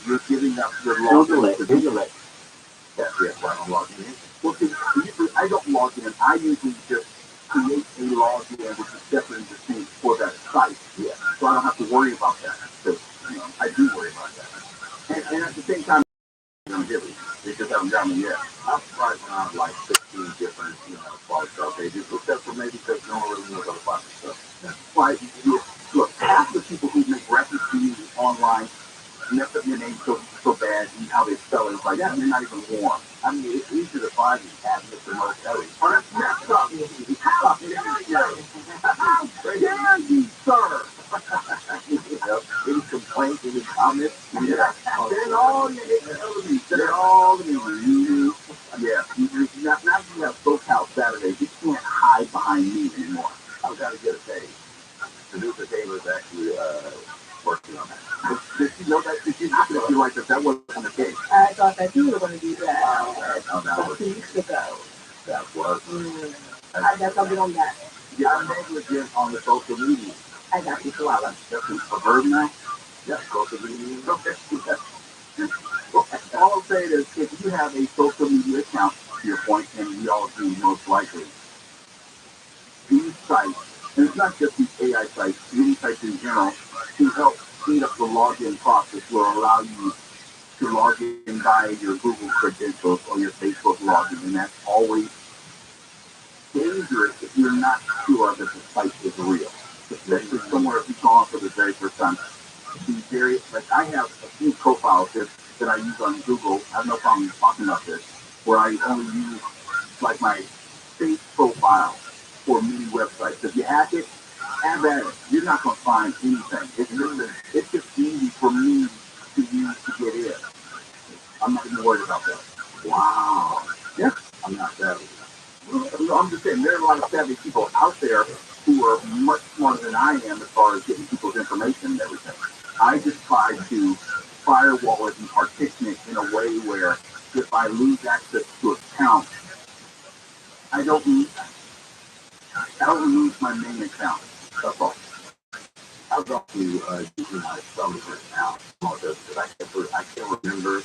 you're giving up your login to yes, well, I'm logging in. Well, see, usually I don't log in. I usually just create a login which is separate and distinct for that site. Yeah. So I don't have to worry about that. Because, I do worry about that. And at the same time, I'm giving. They just haven't got me yet. I'm surprised around like 15 different, quality star pages, except for maybe because no one really knows how to find stuff. Like, look, half the people who make reference to you online mess up your name so bad and how they spell it. It's like, they're not even warm. I mean, it's easy to find these cats with the most Ellie. Or that's messed up. How dare you? How dare you, sir? Any complaints, any comments? Yeah. They're all in the They're all in the yeah. Now you have SoCal Saturdays. You can't hide behind me anymore. I've got to get a page. The new potato is actually working on that. Did you know that? Did you not feel like that wasn't the case? I thought that you were going to do that. That 2 weeks ago. That was. I guess I'll get on that. Yeah, I'm negligent on the social media. I got you. Wow, that's a verb now? Yeah, social media. Okay. Well, all I'm saying is, if you have a social media account, to your point, and we all do most likely, these sites, and it's not just these AI sites, many sites in general, to help speed up the login process will allow you to log in via your Google credentials or your Facebook login, and that's always dangerous if you're not sure that the site is real. Especially somewhere if you've gone for the very first time. Be very, like I have a few profiles that I use on Google. I have no problem talking about this, where I only use like my face profile for many websites. If you hack it, have at it. You're not going to find anything. It's just easy for me to use to get in. I'm not even worried about that. Wow. Yes, I'm not savvy. I'm just saying, there are a lot of savvy people out there who are much smarter than I am as far as getting people's information and everything. I just try to firewall it and partition it in a way where if I lose access to an account, I don't lose my main account. That's all. I was also using my cellular account because I can't remember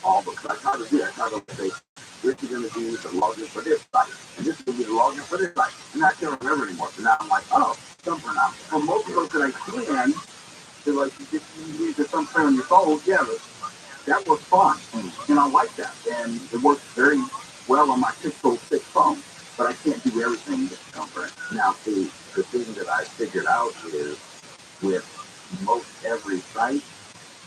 all, because I try to say, this is going to be the login for this site, and this is going to be the login for this site. And I can't remember anymore. So now I'm like, something now. For most of those that I can, they're like, you use the thumbprint on your phone, that was fun. And I like that. And it works very well on my Pixel 6 phone. But I can't do everything with the thumbprint. Now, see, the thing that I figured out is with most every site,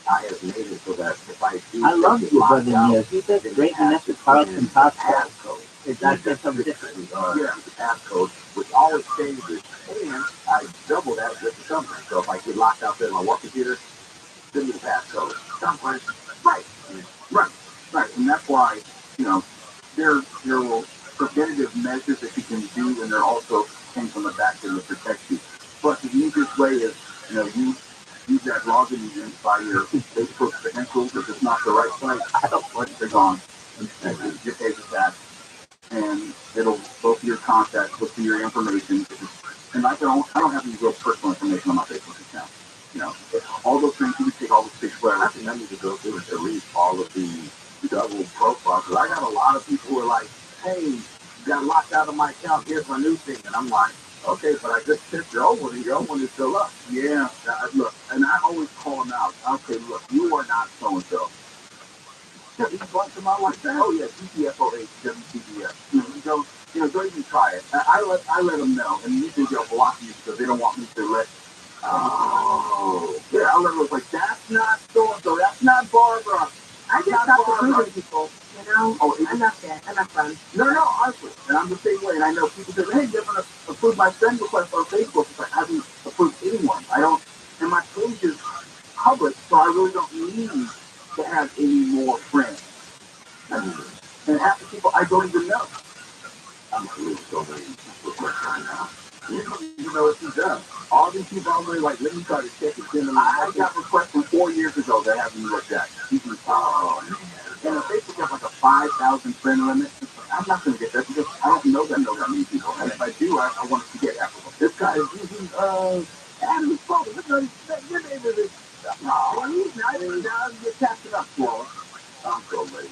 I have made it so that if I do, I love you, brother. Yes, he says great, and that's the Carlton passcode. It's not just something different. Yeah, the passcode, which always changes, and I double that with the thumbprint. So if I get locked out there in my work computer, send me the passcode. Thumbprint, right, and that's why there are preventative measures that you can do, and they're also things on the back end to protect you. But the easiest way is, use that login again by your Facebook credentials. If it's not the right site, they're gone. And your page is that. And it'll go through your contacts, go through your information. And I don't have any real personal information on my Facebook account. All those things, you can take all those pictures, whatever. I think I need to go through and delete all of the double profiles. Because I got a lot of people who are like, hey, you got locked out of my account, here's my new thing. And I'm like, okay, but I just picked your old one, and your old one is still up. Yeah, look, and I always call them out. I'll say, look, you are not so-and-so. Yeah, you want them out like that? Oh, yeah, GTFOH, WTBF. Don't even try it. I let them know, and usually they'll block you because they don't want me to let. Oh. Yeah, I let them know, like, that's not so-and-so, that's not Barbara. I just stop approving people, Oh, I'm not that. I'm not fun. No, honestly. And I'm the same way. And I know people say, hey, you're going to approve my friend request on Facebook. It's like, I haven't approved anyone. I don't, and my page is public, so I really don't need to have any more friends. And half the people I don't even know. I'm really so many requests right now. You don't even know what he's done. All these people are really like, let me try to check it. I got requests from 4 years ago that haven't looked at. And if Facebook has like a 5,000 friend limit, I'm not going to get that because I don't know that many people. And if I do, I want to get after them. This guy is using Adam's phone. Your name is No, he's not. He does get tested up for. I'm so late.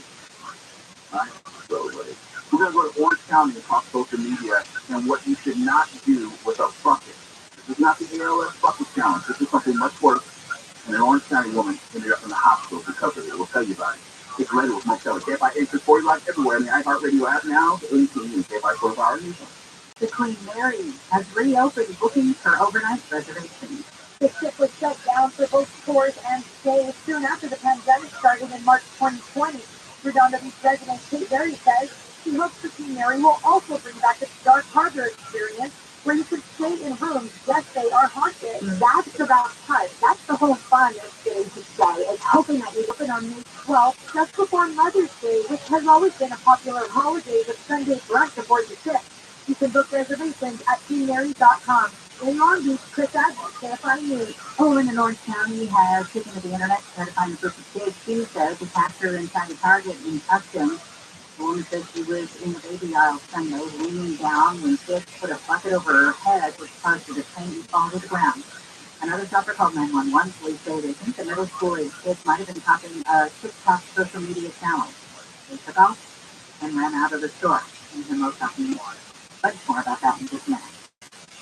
I'm so late. We're going to go to Orange County and talk social media and what you should not do with a bucket. This is not the ALS bucket challenge. This is something much worse. And an Orange County woman ended up in the hospital because of it. We'll tell you about it. It's related with Motel. KFI 864 live everywhere in the iHeartRadio app now. The AT and KFI 12-hour news. The Queen Mary has reopened bookings for overnight reservations. The ship was shut down for both tours and stays soon after the pandemic started in March 2020. Redondo Beach resident Kate Berry says she hopes the Queen Mary will also bring back the Dark Harbor experience, where you could stay in rooms. Yes, they are haunted. That's about part. That's the whole fun of getting to stay. It's hoping that we open on May 12th, just before Mother's Day, which has always been a popular holiday with Sunday brunch aboard the ship. You can book reservations at queenmary.com. In Long Beach, Chris Adams, KFI News. Poland and Orange County has taken to the internet to try to find the big Tuesday to capture inside a Target in Customs. The woman says she was in the baby aisle Sunday, leaning down when kids put a bucket over her head, which caused her to faint and fall to the ground. Another shopper called 911. Police say they think the middle school age kids might have been copying a TikTok social media challenge. They took off and ran out of the store. And the most often more. But more about that in just a minute.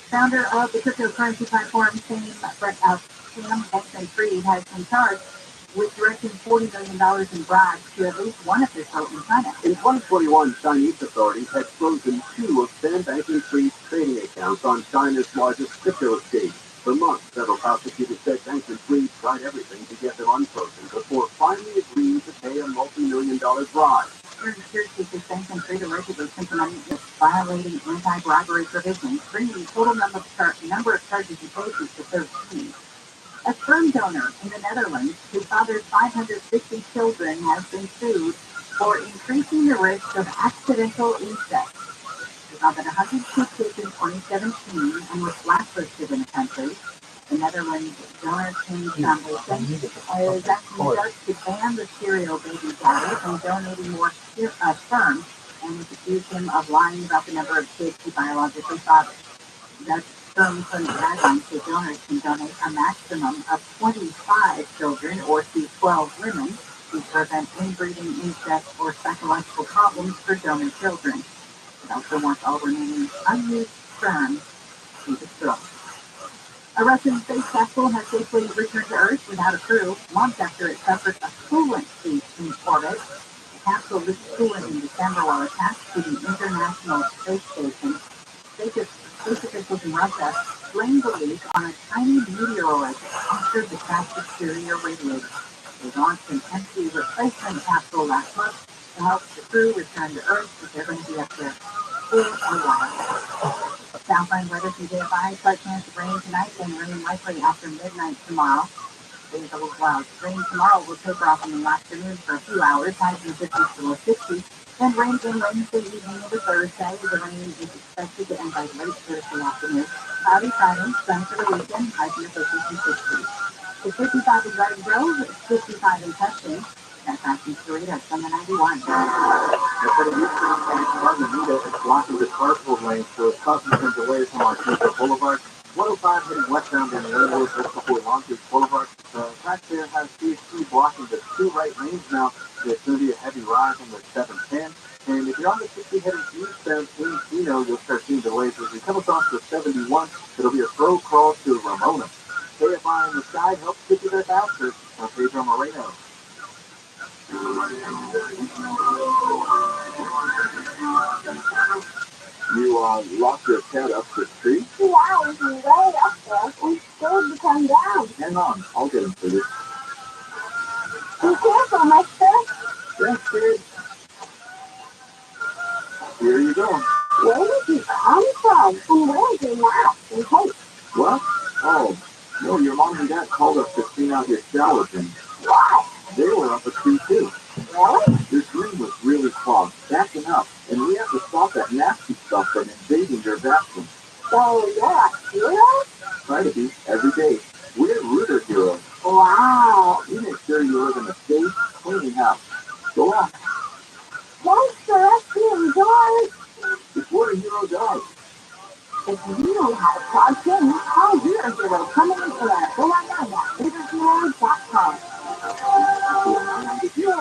Founder of the cryptocurrency platform Sam Bankman-Fried has been charged with directing $40 million in bribes to at least one official in China. In 2021, Chinese authorities had frozen 2 of Sam Bankman-Fried's trading accounts on China's largest crypto exchange. For months, federal prosecutors said Bankman-Fried tried everything to get them unfrozen before finally agreeing to pay a multi-million-dollar bribe. Security Bankman-Fried allegedly implementing is violating anti-bribery provisions, bringing the total number of charges he faces to 13. A sperm donor in the Netherlands who fathered 550 children has been sued for increasing the risk of accidental incest. He fathered 102 kids in 2017 and was blacklisted in the country. The Netherlands Donor Change Foundation is asking the judge to ban the serial baby daddy from donating more sperm and accuse him of lying about the number of kids he biologically fathered. Judge Sperm Clinic guidelines say donors can donate a maximum of 25 children or to 12 women to prevent inbreeding, incest, or psychological problems for donor children. It also wants all remaining unused sperm to be destroyed. A Russian space capsule has safely returned to Earth without a crew, months after it suffered a coolant leak in orbit. The capsule leaked coolant in December while attached to the International Space Station. Space officials in Russia blamed the leak on a tiny meteoroid that punctured the craft's exterior radiator. They launched an empty replacement capsule last month to help the crew return to Earth, but they're going to be up there for a while. Southland weather from KFI, slight chance of rain tonight and rain likely after midnight tomorrow. Days are clouds. Rain tomorrow will taper off in the afternoon for a few hours, highs in the 50s to low 60s. Then rain again Wednesday evening into Thursday. The rain is expected to end by late Thursday afternoon. Cloudy Friday, sun for the weekend, highs in the 50s and 60s. The 55 is Garden Grove, 55 in Tustin. That's Austin Cerritos from the 91. For the eastern Margarita is blocking the carpool lane, so it's causing some delays on Artesian Boulevard. 105 heading westbound in Railroad just before Long Beach Boulevard. The track there has DHT blocking the 2 right lanes now. There's going to be a heavy rise on the 710. And if you're on the 60 heading eastbound in Encino, you'll start seeing delays. As you come across the 71, it'll be a slow crawl to Ramona. KFI on the side helps get you there faster. I'm Pedro Moreno. You locked your cat up the tree? Yeah, I was way up there. We scared to come down. Hang on, I'll get him for you. Be careful, mister. Yes, kid. Here you go. Where did you come from? And where is he now? In case. What? Oh, no, your mom and dad called us to clean out your shower bin. Why? They were up a tree too. Really? Your drain was really clogged, backing up, and we have to stop that nasty stuff from invading your bathroom. So you're a hero? Try to be every day. We're rooter heroes. Wow. We make sure you live in a safe, clean house. Go on. Thanks for rescuing George. It's what a hero does. If you know how to plug in, call your hero coming in for that. Go on down that.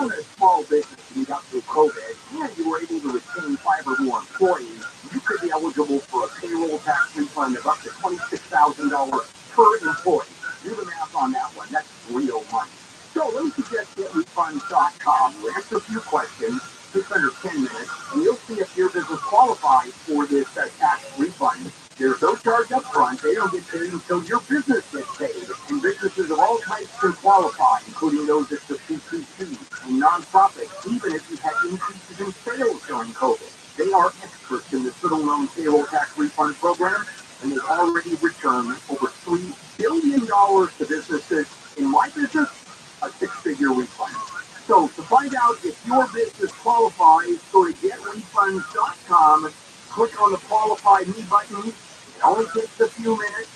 run a small business and you got through COVID and you were able to retain 5 or more employees, you could be eligible for a payroll tax refund of up to $26,000 per employee. Do the math on that one. That's real money. So let me suggest getrefunds.com. You answer a few questions, just under 10 minutes, and you'll see if your business qualifies for this tax refund. There's no charge up front. They don't get paid until your business gets paid. And businesses of all types can qualify, including those at the PPP and nonprofits, even if you've had increases in sales during COVID. They are experts in the student loan payroll tax refund program, and they've already returned over $3 billion to businesses. In my business, a 6-figure refund. So to find out if your business qualifies, go to getrefunds.com, click on the Qualify Me button. It only takes a few minutes.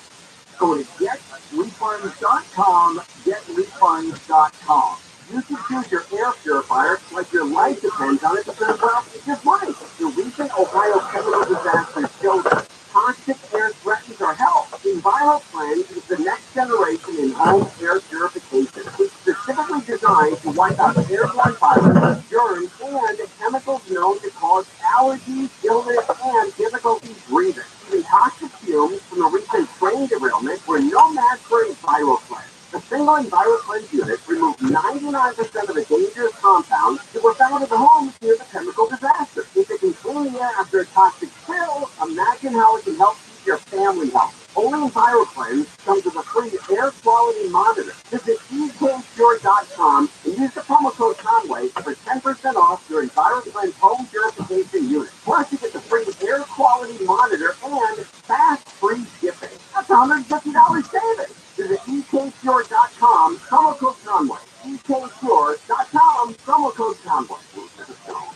Go to getrefunds.com, getrefunds.com. You can choose your air purifier like your life depends on it, but well, it's just mine. The recent Ohio chemical disaster showed us toxic air threatens our health. ViralRabbi is the next generation in home air purification. It's specifically designed to wipe out airborne viruses, germs, and chemicals known to cause allergies, illness, and difficulty breathing. Even toxic fumes from the recent train derailment were no match for ViralRabbi. The single ViralRabbi unit removed 99% of the dangerous compounds that were found in the homes near the chemical disaster. If it can clean the air after a toxic spill, imagine how it can help keep your family healthy. Only ViralRabbi comes with a free air quality monitor. Visit ekpure.com and use the promo code Conway for 10% off during ViralRabbi's home purification unit. Plus, you get the free air quality monitor and fast free shipping. That's $150 savings. Visit ekpure.com, promo code Conway. ekpure.com, promo code Conway.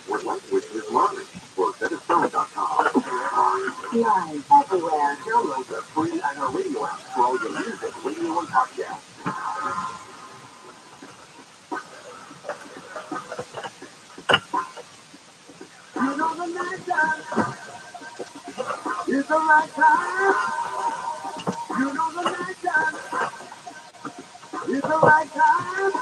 What language is learning? ROTHSCHILD.com. Live everywhere. Download the free iHeartRadio app for all your music, radio, and podcasts. You know the night time is the right time. You know the night time is the right time.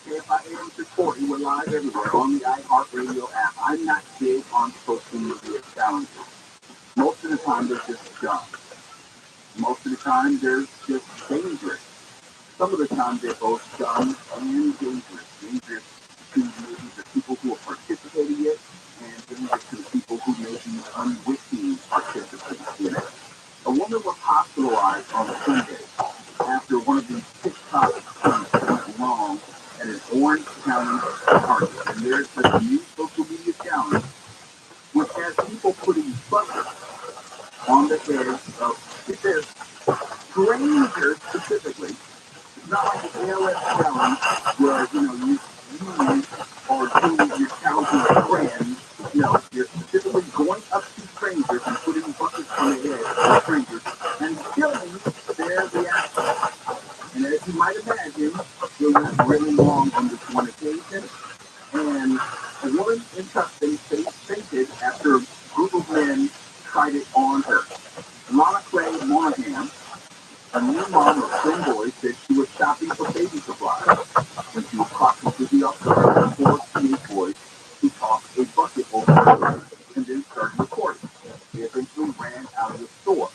KFI 840, we're live everywhere on the iHeartRadio app. I'm not big on social media challenges. Most of the time, they're just dumb. Most of the time, they're just dangerous. Some of the time, they're both dumb and dangerous. Dangerous to maybe the people who are participating in it, and dangerous to the people who may be unwitting participants in it. A woman was hospitalized on Sunday after one of these TikTok stunts went wrong at an Orange County park. And there's this new social media challenge which has people putting buckets on the heads of, it says, strangers specifically. It's not like the ALS challenge where, you or doing your challenging friends. No, you're specifically going up to strangers and putting buckets on the heads of strangers and killing their reaction. And as you might imagine, it was really long on this one occasion. And a woman in custody fainted after a group of men tried it on her. Lana Clay Monahan, a new mom of twin boys, said she was shopping for baby supplies when she was caught completely off guard by 4 teenage boys who tossed a bucket over her and then started recording. They eventually ran out of the store.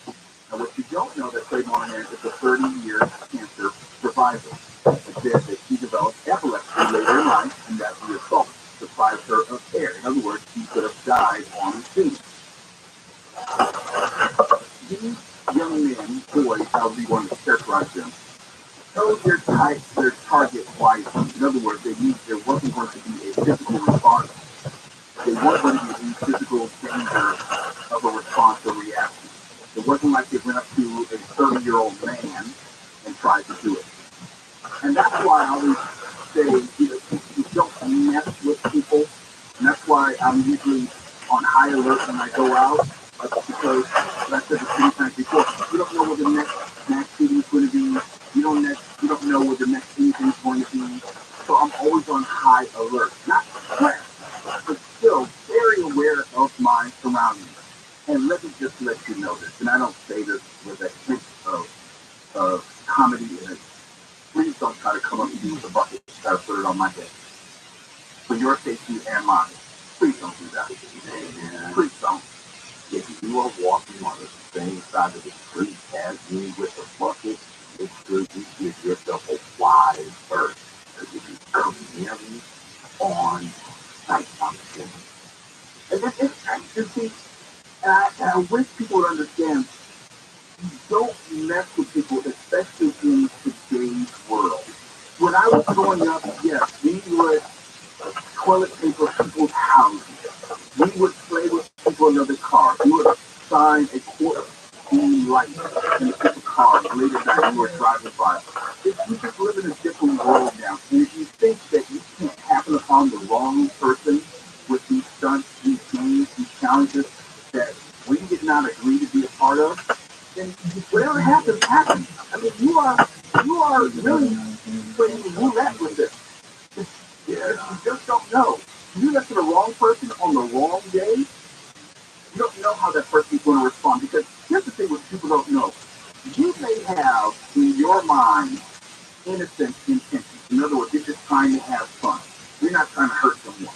Now, what you don't know that Clay Monahan is a 30-year cancer survivor. It says that she developed epilepsy later in life and that the assault deprived her of air. In other words, she could have died on the scene. These young men, boys, however you want to characterize them, chose their target wisely. In other words, there wasn't going to be a physical response. They weren't going to be in physical danger of a response or reaction. It wasn't like they went up to a 30-year-old man and tried to do it. And that's why I always say, you don't mess with people. And that's why I'm usually on high alert when I go out. Because, like I said this many times before, you don't know what the next mass shooting is going to be. You don't know what the next anything is going to be. So I'm always on high alert. Not stressed, but still very aware of my surroundings. And let me just let you know this, and I don't say this with a my head. For your safety and mine, please don't do that. And please don't. If you are walking on the same side of the street as me with a bucket, make sure you give yourself a wide berth. Because if you come near me on sight function. And you see, I wish people would understand, you don't mess with people, especially in today's world. When I was growing up, yes, we would toilet paper people's houses. We would play with people in other cars. We would sign a quarter beam light in people's cars later that we were driving by. We just live in a different world now. And if you think that you can't happen upon the wrong person with these stunts, these games, these challenges that we did not agree to be a part of, then whatever happens, happens. I mean, you are really playing roulette with this. Yeah. You just don't know. You do that to the wrong person on the wrong day, you don't know how that person's going to respond. Because here's the thing what people don't know. You may have, in your mind, innocent intentions. In other words, you're just trying to have fun. You're not trying to hurt someone.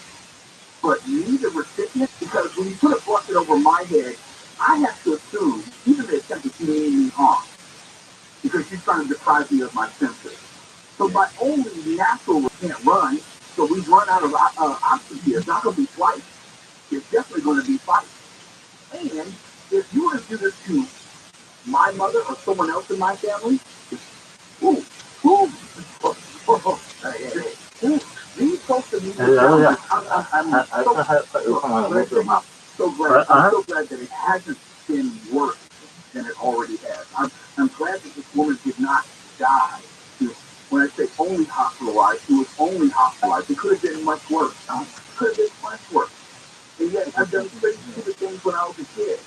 But me, the recipient, because when you put a bucket over my head, I have to assume, even the attempt is meaning me harm. Because you're trying to deprive me of my senses. So my only natural can't run, so we run out of options here. It's not going to be flight. It's definitely going to be fight. And if you were to do this to my mother or someone else in my family, who, these social media challenges, I'm so glad that it hasn't been worse than it already has. I'm glad that this woman did not die. When I say only hospitalized, it was only hospitalized. It could have been much worse. It could have been much worse. And yet, I've done crazy stupid things when I was a kid.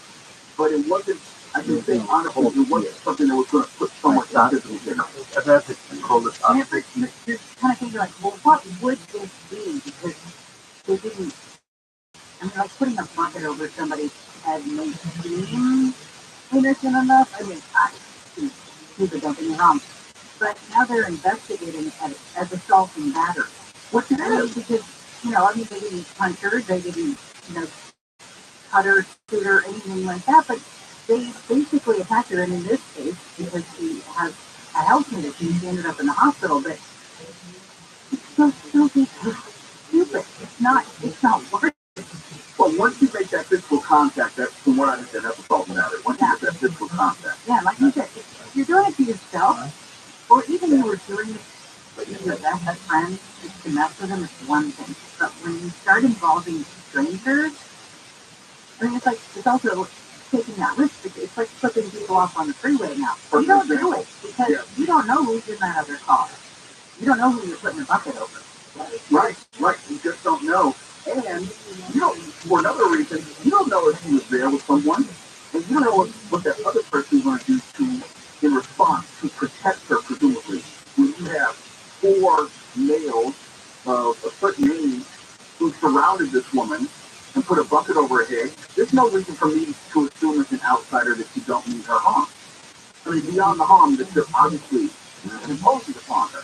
But it wasn't, I can say honestly, it wasn't something that was going to put someone in physical danger. And you're kind of thinking like, well, what would this be? Because they didn't, I mean, like putting a bucket over somebody's head may seem innocent enough. I mean, people don't get me wrong. But now they're investigating it as assault and battery. Which it is, because, I mean, they didn't punch her, they didn't, cut her, shoot her, anything like that, but they basically attacked her, and in this case, because she has a health condition, she ended up in the hospital, but it's so stupid. It's not worth it. Well, once you make that physical contact, that's, from what I understand, that's assault and battery. Once you make that physical contact. Yeah, like you said, if you're doing it to yourself, or even you were doing it with your best friend, just to mess with them, it's one thing. But when you start involving strangers, I mean, it's also taking that risk. It's like flipping people off on the freeway now. You don't do it because you don't know who's in that other car. You don't know who you're putting a bucket over. Right. You just don't know. And you don't, for another reason, you don't know if he was there with someone, and you don't know what that other person is going to do in response to protect her, presumably. When you have 4 males of a certain age who surrounded this woman and put a bucket over her head, there's no reason for me to assume as an outsider that you don't mean her harm. I mean, beyond the harm that you're obviously imposing upon her.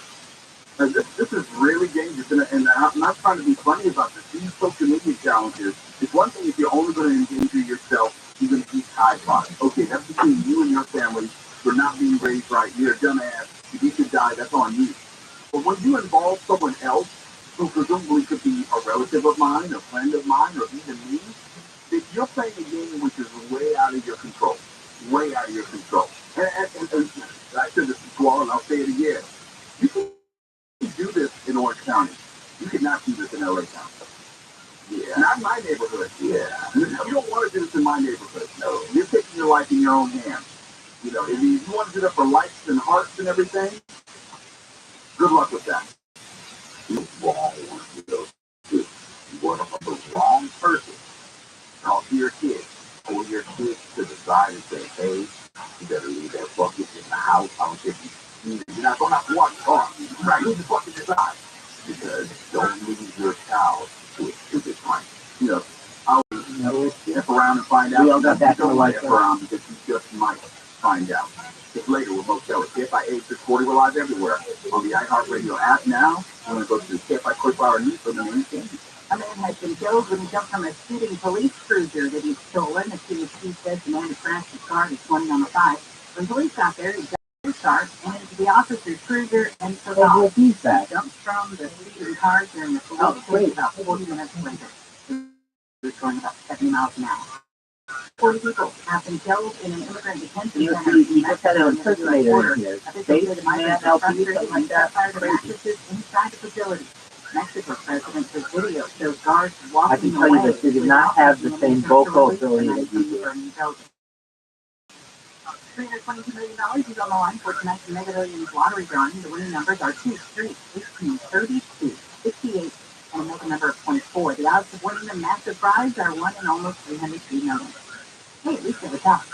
This is really dangerous, and I'm not trying to be funny about this. These social media challenges, it's one thing if you're only going to endanger yourself, you're going to be Tide Pods. Okay, that's between you and your family. You're not being raised right. You're a dumbass. If you should die, that's on you. But when you involve someone else, who presumably could be a relative of mine, a friend of mine, or even me, if you're playing a game which is way out of your control, way out of your control. And I said this before, and I'll say it again. You can do this in Orange County. You cannot do this in LA County. Yeah. Not in my neighborhood. Yeah. You don't want to do this in my neighborhood. No. You're taking your life in your own hands. If you want to do that for likes and hearts and everything, good luck with that. You're wrong. You want to help the wrong person. Talk to your kids. Or your kids to decide and say, hey, you better leave that bucket in the house. I don't care if you're not going to have to watch the car. Right, leave the bucket inside. Because don't lose your child to a stupid prank. I'll step around and find out. We all got that don't step around because you just might. find out. If later we'll both tell it. KFI 8640, we're live everywhere. On the iHeartRadio app now, I'm going to go to KFI Quick Hour News for the main thing. A man has been killed when he jumped from a speeding police cruiser that he'd stolen. The city chief says the man had crashed his car at 20 on the 5. When police got there, he jumped his car and into the officer's cruiser and took off. He jumped from the speeding car during the police chase about 40 minutes later. He was going about 70 miles an hour. 40 people have been killed in an immigrant detention center. You just had an impersonator in here. State man, LP, something like that. Fired mattresses inside the facility. Mexico's president says video shows guards walking away. I can tell you that you did not have the same vocal ability that you do. $322 million is on the line for tonight's Mega Millions lottery drawing. The winning numbers are 2, 3, 18, 32, 58, and a mega number of 24. The odds of winning the massive prize are 1 in almost 303 million. Hey, at least it was up.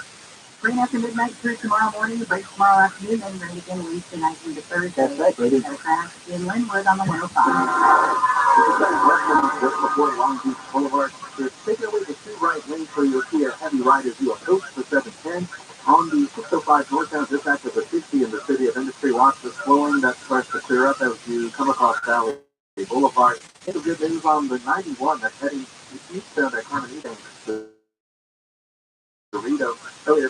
Rain after midnight through tomorrow morning, break tomorrow afternoon, then rain again Wednesday night into Thursday. That's right, baby. At a crash in Linwood on the 105. Just before Long Beach Boulevard, take away the 2 right lanes for your Kia heavy ride as you approach the 710. On the 605 northbound dispatch of the 60 in the city of Industry, watch the slowing that starts to clear up as you come across Valley Boulevard. It's good news on the 91 that's heading eastbound at Carmen Eating. Dorito. Earlier